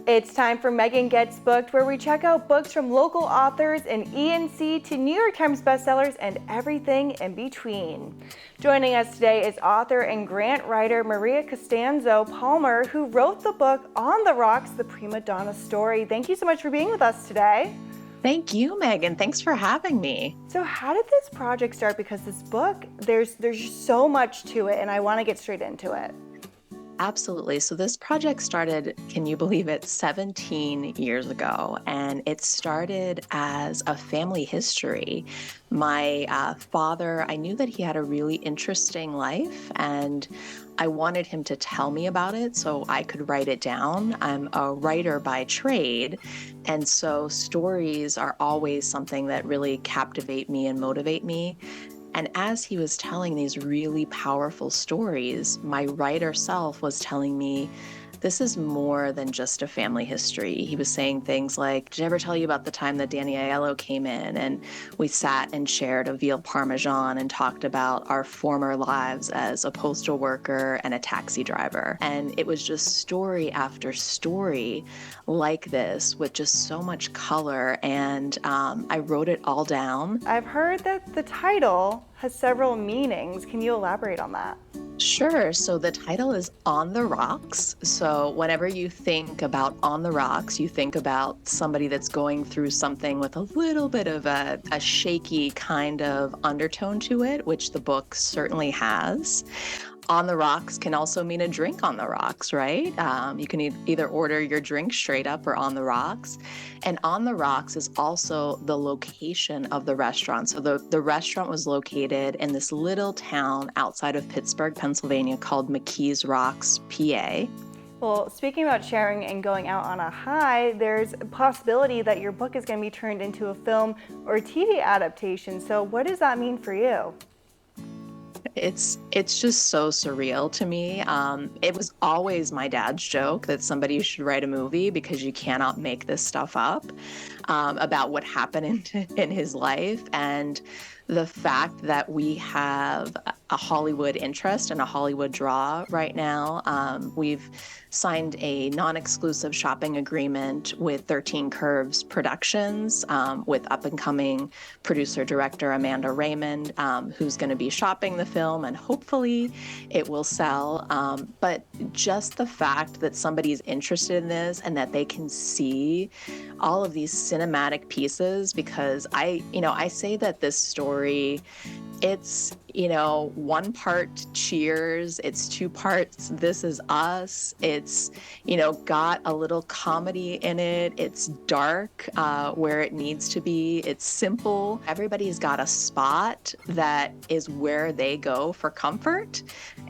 It's time for Meghan Gets Booked, where we check out books from local authors in E&C to New York Times bestsellers and everything in between. Joining us today is author and grant writer Maria Costanzo Palmer, who wrote the book On the Rocks, The Prima Donna Story. Thank you so much for being with us today. Thank you, Megan. Thanks for having me. So how did this project start? Because this book, there's so much to it, and I want to get straight into it. Absolutely. So this project started, can you believe it, 17 years ago. And it started as a family history. My father, I knew that he had a really interesting life, and I wanted him to tell me about it so I could write it down. I'm a writer by trade, and so stories are always something that really captivate me and motivate me. And as he was telling these really powerful stories, my writer self was telling me, this is more than just a family history. He was saying things like, did I ever tell you about the time that Danny Aiello came in and we sat and shared a veal parmesan and talked about our former lives as a postal worker and a taxi driver? And it was just story after story like this with just so much color. And I wrote it all down. I've heard that the title has several meanings. Can you elaborate on that? Sure. So the title is On the Rocks. So whenever you think about On the Rocks, you think about somebody that's going through something with a little bit of a shaky kind of undertone to it, which the book certainly has. On the rocks can also mean a drink on the rocks, right? You can either order your drink straight up or on the rocks. And on the rocks is also the location of the restaurant. So the restaurant was located in this little town outside of Pittsburgh, Pennsylvania called McKees Rocks, PA. Well, speaking about sharing and going out on a high, there's a possibility that your book is going to be turned into a film or a TV adaptation. So what does that mean for you? It's just so surreal to me. It was always my dad's joke that somebody should write a movie because you cannot make this stuff up about what happened in his life. And the fact that we have a Hollywood interest and a Hollywood draw right now. We've signed a non-exclusive shopping agreement with 13 Curves Productions with up-and-coming producer-director Amanda Raymond, who's going to be shopping the film, and hopefully it will sell. But just the fact that somebody's interested in this and that they can see all of these cinematic pieces, because I say that this story, it's, one part Cheers, it's two parts This Is Us, it's, got a little comedy in it, it's dark where it needs to be, it's simple. Everybody's got a spot that is where they go for comfort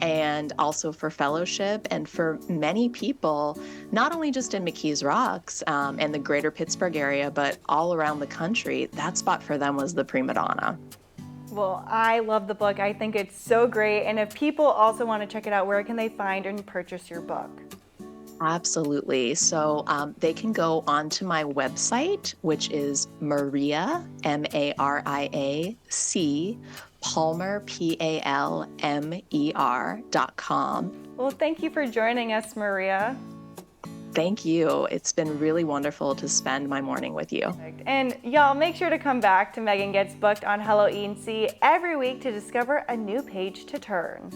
and also for fellowship. And for many people, not only just in McKees Rocks and the greater Pittsburgh area, but all around the country, that spot for them was the Prima Donna. Well, I love the book. I think it's so great. And if people also want to check it out, where can they find and purchase your book? Absolutely. So they can go onto my website, which is Maria, MARIAC, Palmer, PALMER.com. Well, thank you for joining us, Maria. Thank you. It's been really wonderful to spend my morning with you. And y'all, make sure to come back to Meghan Gets Booked on Hello E&C every week to discover a new page to turn.